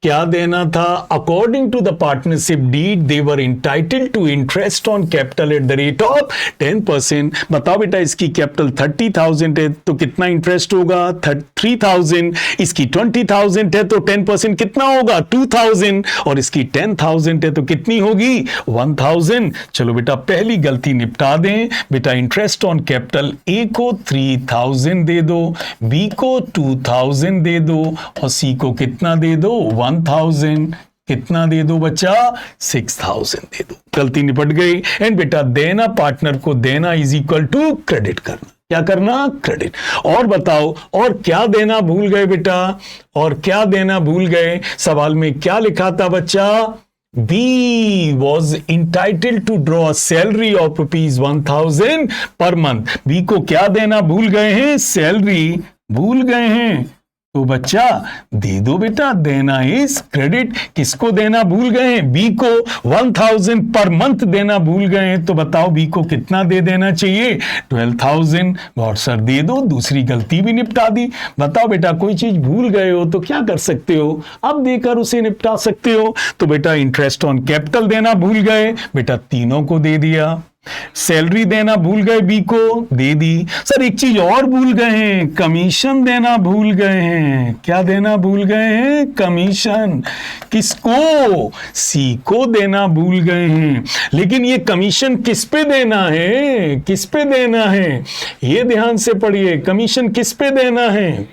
क्या देना था? According to the partnership deed they were entitled to interest on capital at the rate of 10%। बताओ बेटा, इसकी कैपिटल 30,000 है तो कितना इंटरेस्ट होगा? 3,000। इसकी 20,000 है तो 10% कितना होगा? 2,000। और इसकी 10,000 है तो कितनी होगी? 1,000। चलो बेटा, पहली गलती निपटा दें। बेटा, इंटरेस्ट ऑन कैपिटल ए को 3,000 दे दो, बी को 2,000 दे दो और सी को कितना दे दो? 1,000। कितना दे दो बच्चा? 6,000 दे दो। गलती निपट गई। एंड बेटा, देना पार्टनर को देना इज इक्वल टू क्रेडिट करना। क्या करना? क्रेडिट। और बताओ, और क्या देना भूल गए बेटा? और क्या देना भूल गए? सवाल में क्या लिखा था बच्चा? B was entitled to draw a salary of ₹1,000 per month। B को क्या देना भूल गए हैं? सैलरी भूल गए हैं तो बच्चा दे दो बेटा, देना इज क्रेडिट। किसको देना भूल गए हैं? बी को 1,000 पर मंथ देना भूल गए हैं तो बताओ बी को कितना दे देना चाहिए? 12,000। गॉड सर दे दो, दूसरी गलती भी निपटा दी। बताओ बेटा, कोई चीज भूल गए हो तो क्या कर सकते हो? अब देकर उसे निपटा सकते हो। तो बेटा, इंटरेस्ट ऑन कैपिटल देना भूल गए, बेटा तीनों को दे दिया। सैलरी देना भूल गए, बी को दे दी। सर एक चीज और भूल गए हैं, कमीशन देना भूल गए हैं। क्या देना भूल गए हैं? कमीशन। किसको? सी को देना भूल गए हैं। लेकिन ये कमीशन किस पे देना है? किस पे देना है? ये ध्यान से पढ़िए, कमीशन किस पे देना है?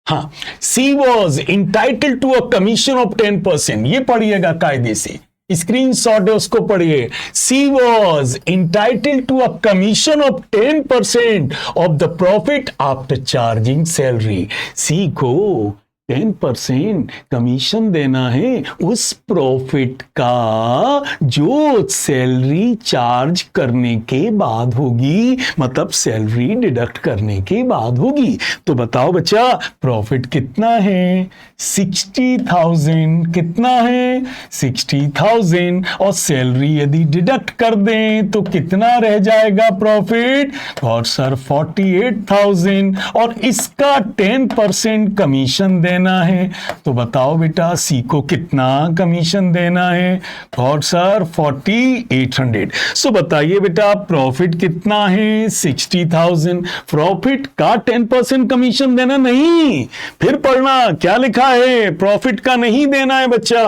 हाँ, she was entitle to a commission of 10%। ये पढ़िएगा कायदे से, स्क्रीन शॉट है उसको पढ़िए। She was entitle to a commission of 10% of the profit after charging salary. She को 10% कमीशन देना है उस प्रॉफिट का जो सैलरी चार्ज करने के बाद होगी, मतलब सैलरी डिडक्ट करने के बाद होगी। तो बताओ बच्चा, प्रॉफिट कितना है? 60,000। कितना है? 60,000। और सैलरी यदि डिडक्ट कर दें तो कितना रह जाएगा प्रॉफिट? और सर 48,000। और इसका 10% कमीशन देना है। तो बताओ बेटा, सी को कितना कमीशन देना है? और सर 4800। सो बताइए बेटा, प्रॉफिट कितना है? 60,000। प्रॉफिट का 10% कमीशन देना नहीं, फिर पढ़ना क्या लिखा है? प्रॉफिट का नहीं देना है बच्चा,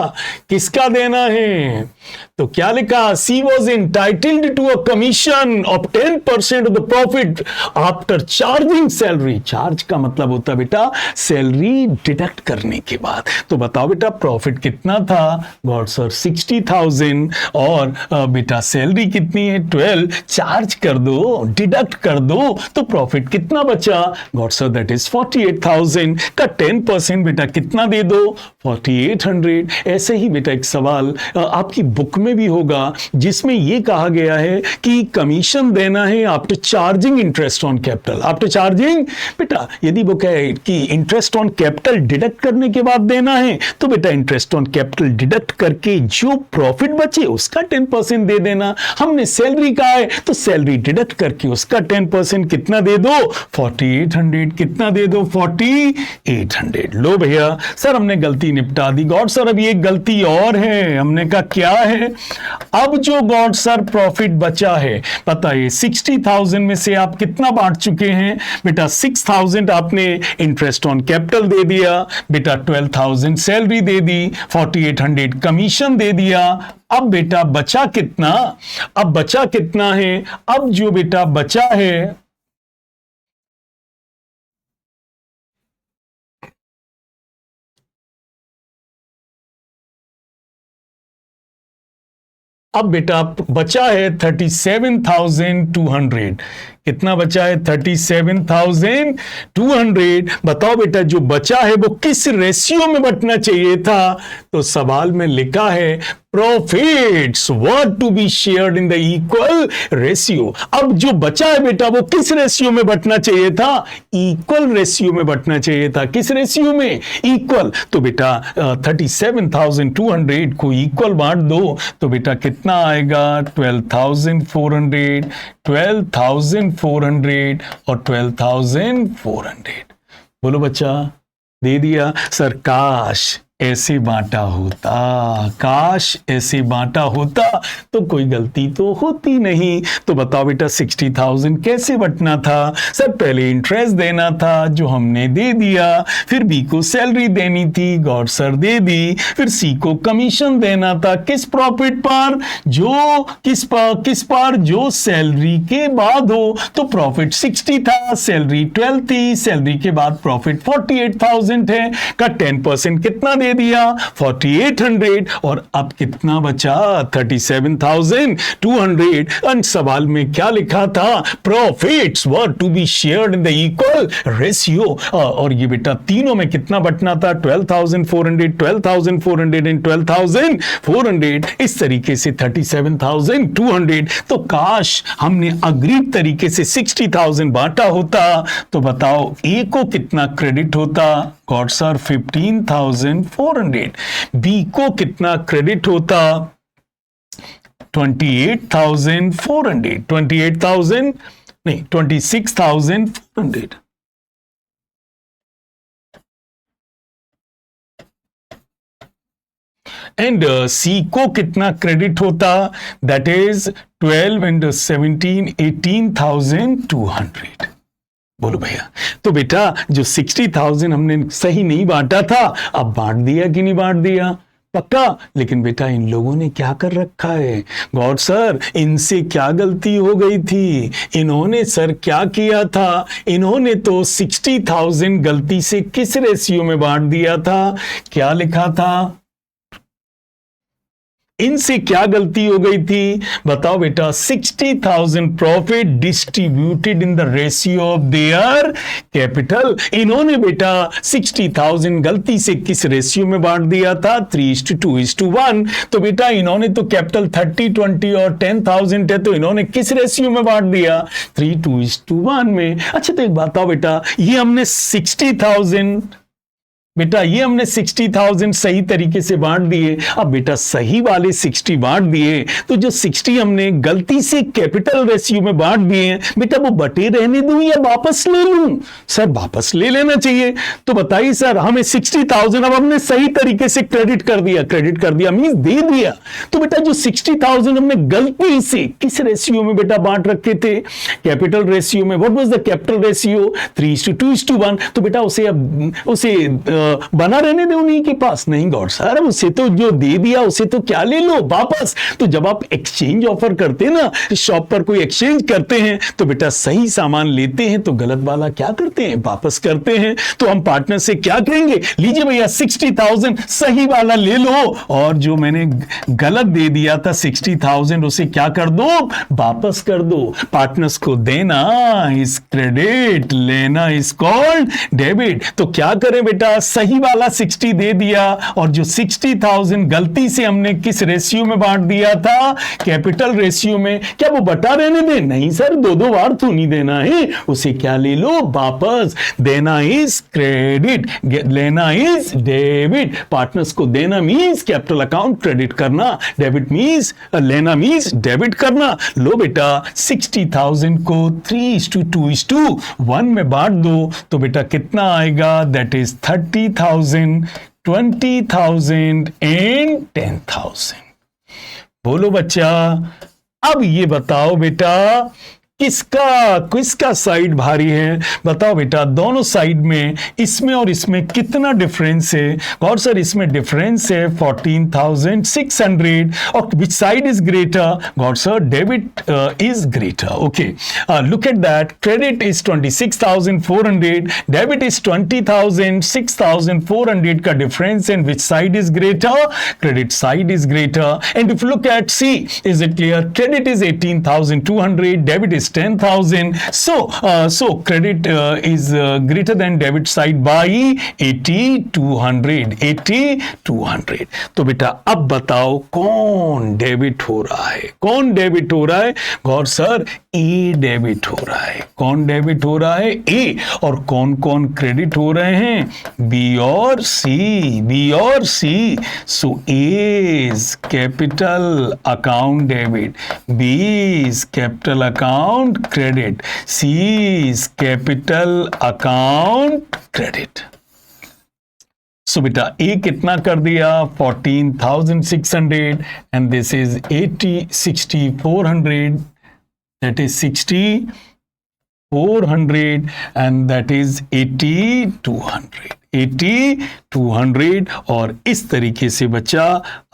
किसका देना है? तो क्या लिखा? She was entitled to a commission of 10% of the profit after charging salary. Charge का मतलब होता है बेटा सैलरी डिडक्ट करने के बाद। तो बताओ बेटा, प्रॉफिट कितना था? God sir 60,000। और बेटा सैलरी कितनी है? 12। चार्ज कर दो, डिडक्ट कर दो, तो प्रॉफिट कितना बचा? गॉड सर दैट इज 48,000 का 10% बेटा कितना दे दो? 4800। ऐसे ही बेटा एक सवाल आपकी बुक में भी होगा जिसमें यह कहा गया है कि कमीशन देना है after charging interest on capital. After charging बेटा यदि वो कहे कि इंटरेस्ट ऑन कैपिटल डिडक्ट करने के बाद देना है तो बेटा इंटरेस्ट ऑन कैपिटल डिडक्ट करके जो प्रॉफिट बचे उसका 10% दे देना। हमने सैलरी कहा है तो सैलरी डिडक्ट करके उसका 10% कितना दे दो? 4800। कितना दे दो? 4800। लो भैया, सर हमने गलती निपटा दी। गॉड सर अभी एक गलती और है। हमने कहा क्या है? अब जो गॉड सर प्रॉफिट बचा है बताइए, 60,000 में से आप कितना बांट चुके हैं? बेटा 6,000 आपने इंटरेस्ट ऑन कैपिटल दे दिया, बेटा 12,000 सैलरी दे दी, 4800 कमीशन दे दिया। अब बेटा बचा कितना? अब बचा कितना है? अब जो बेटा बचा है अब बेटा बचा है 37,200। कितना बचा है? 37,200। बताओ बेटा जो बचा है वो किस रेशियो में बंटना चाहिए था? तो सवाल में लिखा है profits were to be shared in the equal ratio. अब जो बचा है बेटा वो किस रेशियो में बंटना चाहिए था? इक्वल रेशियो में बंटना चाहिए था। किस रेशियो में? इक्वल। तो बेटा 37,200 को इक्वल बांट दो तो बेटा कितना आएगा? 12,400, 12,400 और 12,400। बोलो बच्चा, दे दिया सर। काश ऐसे बांटा होता, काश ऐसे बांटा होता तो कोई गलती तो होती नहीं। तो बताओ बेटा 60,000 कैसे बंटना था? सर पहले इंटरेस्ट देना था जो हमने दे दिया, फिर बी को सैलरी देनी थी, गॉड सर दे दी, फिर सी को कमीशन देना था। किस प्रॉफिट पर? जो किस पर? जो सैलरी के बाद हो। तो प्रॉफिट 60 था, सैलरी 12 थी, सैलरी के बाद प्रॉफिट 48,000 है का 10% कितना दे दिया? 4800। और अब कितना बचा? 37,200। अंत सवाल में क्या लिखा था? Profits were to be shared in the equal ratio. और ये बेटा तीनों में कितना बंटना था? 12,400, 12,400 एंड 12,400। इस तरीके से 37,200। तो काश हमने अग्रीड तरीके से 60,000 बांटा होता तो बताओ ए को कितना क्रेडिट होता? God sir 15,400। बी को कितना क्रेडिट होता? 28,400, 28,000 नहीं 26,400। एंड सी को कितना क्रेडिट होता? That is 12 and 17, 18,200। बोलो भैया। तो बेटा जो 60,000 हमने सही नहीं बांटा था, अब बांट दिया कि नहीं बांट दिया? पक्का। लेकिन बेटा इन लोगों ने क्या कर रखा है? गॉड सर इनसे क्या गलती हो गई थी? इन्होंने सर क्या किया था? इन्होंने तो 60,000 गलती से किस रेशियो में बांट दिया था? क्या लिखा था? इनसे क्या गलती हो गई थी? बताओ बेटा। 60,000 profit distributed in the ratio of their capital. इन्होंने बेटा 60,000 गलती से किस रेशियो में बांट दिया था? 3:2:1। तो बेटा इन्होंने तो कैपिटल 30, 20 और 10,000 है, तो इन्होंने किस रेशियो में बांट दिया? 3:1 में। अच्छा तो एक बात बताओ बेटा, ये हमने 60,000 बेटा ये हमने 60,000 सही तरीके से बांट दिए। अब बेटा सही वाले 60 बांट दिए तो जो 60 हमने गलती से कैपिटल रेशियो में बांट दिए बेटा वो बटे रहने दूं या वापस ले लूं? सर वापस ले लेना चाहिए। तो बताइए सर, हमें 60,000 अब हमने सही तरीके से क्रेडिट कर दिया मींस दे दिया। तो बेटा जो 60,000 हमने गलती से किस रेशियो में बेटा बांट रखे थे? कैपिटल रेशियो में। What was the capital ratio? 3:2:1। तो बेटा उसे बना रहने दे उन्हीं के पास। नहीं गॉड सर, उसे तो जो दे दिया उसे तो क्या ले लो वापस। तो जब आप एक्सचेंज ऑफर करते हैं ना, शॉप पर कोई एक्सचेंज करते हैं तो बेटा सही सामान लेते हैं तो गलत वाला क्या करते हैं? वापस करते हैं। तो हम पार्टनर से क्या कहेंगे? लीजिए भैया 60,000 सही वाला ले लो और जो मैंने गलत दे दिया था 60,000 उसे क्या कर दो? वापस कर दो। पार्टनर्स को देना इज क्रेडिट, लेना इज कॉल्ड डेबिट। तो क्या करें बेटा? सही वाला 60 दे दिया और जो 60,000 गलती से हमने किस रेशियो में बांट दिया था? कैपिटल रेशियो में। क्या वो बटा रहने दे? नहीं सर, दो बार तो नहीं देना है। उसे क्या ले लो? वापस। देना इज क्रेडिट, लेना इज डेबिट। पार्टनर्स को देना मींस कैपिटल अकाउंट क्रेडिट करना, डेबिट मींस लेना मींस डेबिट करना। लो बेटा 60,000 को 3:2:1 में बांट दो तो बेटा कितना आएगा? That is 30,000, 20,000 and 10,000। बोलो बच्चा। अब ये बताओ बेटा किसका साइड भारी है? बताओ बेटा, दोनों साइड में इसमें और इसमें कितना डिफरेंस है? गौर सर, इसमें डिफरेंस है 14,600 और विच साइड इज ग्रेटर? गौर sir, debit is greater. Okay, look at that. Credit is 26,400, debit is 20,000. 6,400 का difference and which side is greater? Credit side is greater. And if look at C, is it clear? Credit is 18,200, debit is 10,000. So credit is greater than debit side by 8,200. 8,200. तो बेटा अब बताओ कौन debit हो रहा है? कौन debit हो रहा है? गौर सर, ए डेबिट हो रहा है. कौन डेबिट हो रहा है? ए. और कौन कौन क्रेडिट हो रहे हैं? बी और सी. बी और C. So A is capital account debit, B is capital account credit, C is capital account credit. So बेटा ए कितना कर दिया? 14,600 and this is 6,400. That is 6,400 and that is 8,200. 8,200. और इस तरीके से बच्चा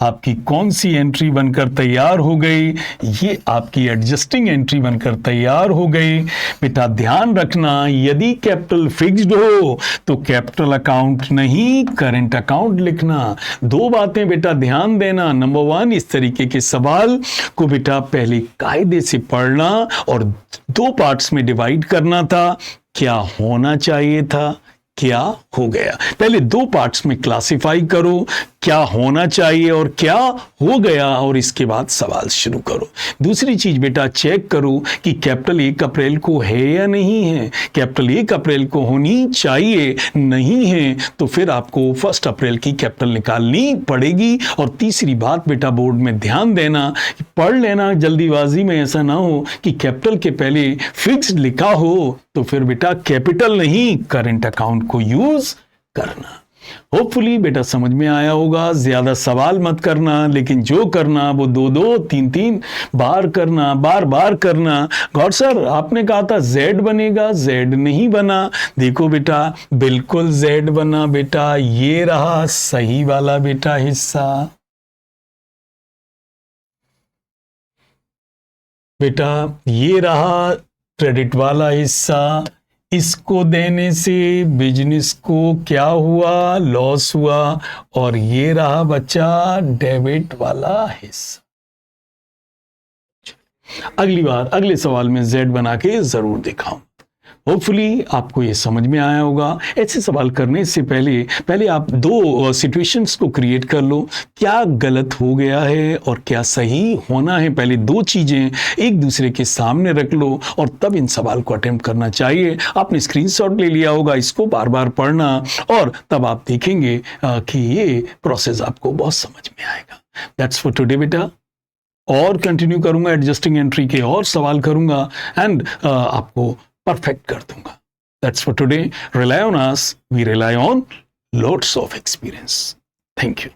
आपकी कौन सी एंट्री बनकर तैयार हो गई? ये आपकी एडजस्टिंग एंट्री बनकर तैयार हो गई. बेटा ध्यान रखना, यदि कैपिटल फिक्स्ड हो तो कैपिटल अकाउंट नहीं, करंट अकाउंट लिखना. दो बातें बेटा ध्यान देना. नंबर वन, इस तरीके के सवाल को बेटा पहले कायदे से पढ़ना और दो पार्ट्स में डिवाइड करना था. क्या होना चाहिए था, क्या हो गया. पहले दो पार्ट्स में क्लासिफाई करो, क्या होना चाहिए और क्या हो गया, और इसके बाद सवाल शुरू करो. दूसरी चीज बेटा चेक करो कि कैपिटल 1 अप्रैल को है या नहीं है. कैपिटल 1 अप्रैल को होनी चाहिए, नहीं है तो फिर आपको 1 अप्रैल की कैपिटल निकालनी पड़ेगी. और तीसरी बात बेटा बोर्ड में ध्यान देना, पढ़ लेना जल्दीबाजी में, ऐसा ना हो कि कैपिटल के पहले फिक्स्ड लिखा हो तो फिर बेटा कैपिटल नहीं करंट अकाउंट को यूज करना. होपफुली बेटा समझ में आया होगा. ज्यादा सवाल मत करना, लेकिन जो करना वो 2-2, 3-3 बार करना, बार करना. गौर सर, आपने कहा था Z बनेगा, Z नहीं बना. देखो बेटा, बिल्कुल Z बना बेटा. ये रहा सही वाला बेटा हिस्सा. बेटा ये रहा क्रेडिट वाला हिस्सा. इसको देने से बिजनेस को क्या हुआ? लॉस हुआ. और ये रहा बच्चा डेबिट वाला हिस्सा. अगली बार अगले सवाल में Z बना के जरूर दिखाऊं. होपफुली आपको ये समझ में आया होगा. ऐसे सवाल करने से पहले आप दो सिचुएशंस को क्रिएट कर लो. क्या गलत हो गया है और क्या सही होना है, पहले दो चीजें एक दूसरे के सामने रख लो और तब इन सवाल को अटेम्प्ट करना चाहिए. आपने स्क्रीनशॉट ले लिया होगा, इसको बार बार पढ़ना और तब आप देखेंगे कि ये प्रोसेस आपको बहुत समझ में आएगा. दैट्स फॉर टुडे बेटा. और कंटिन्यू करूंगा, एडजस्टिंग एंट्री के और सवाल करूंगा एंड आपको परफेक्ट कर दूंगा. That's for today. Rely on us. We rely on lots of experience. Thank you.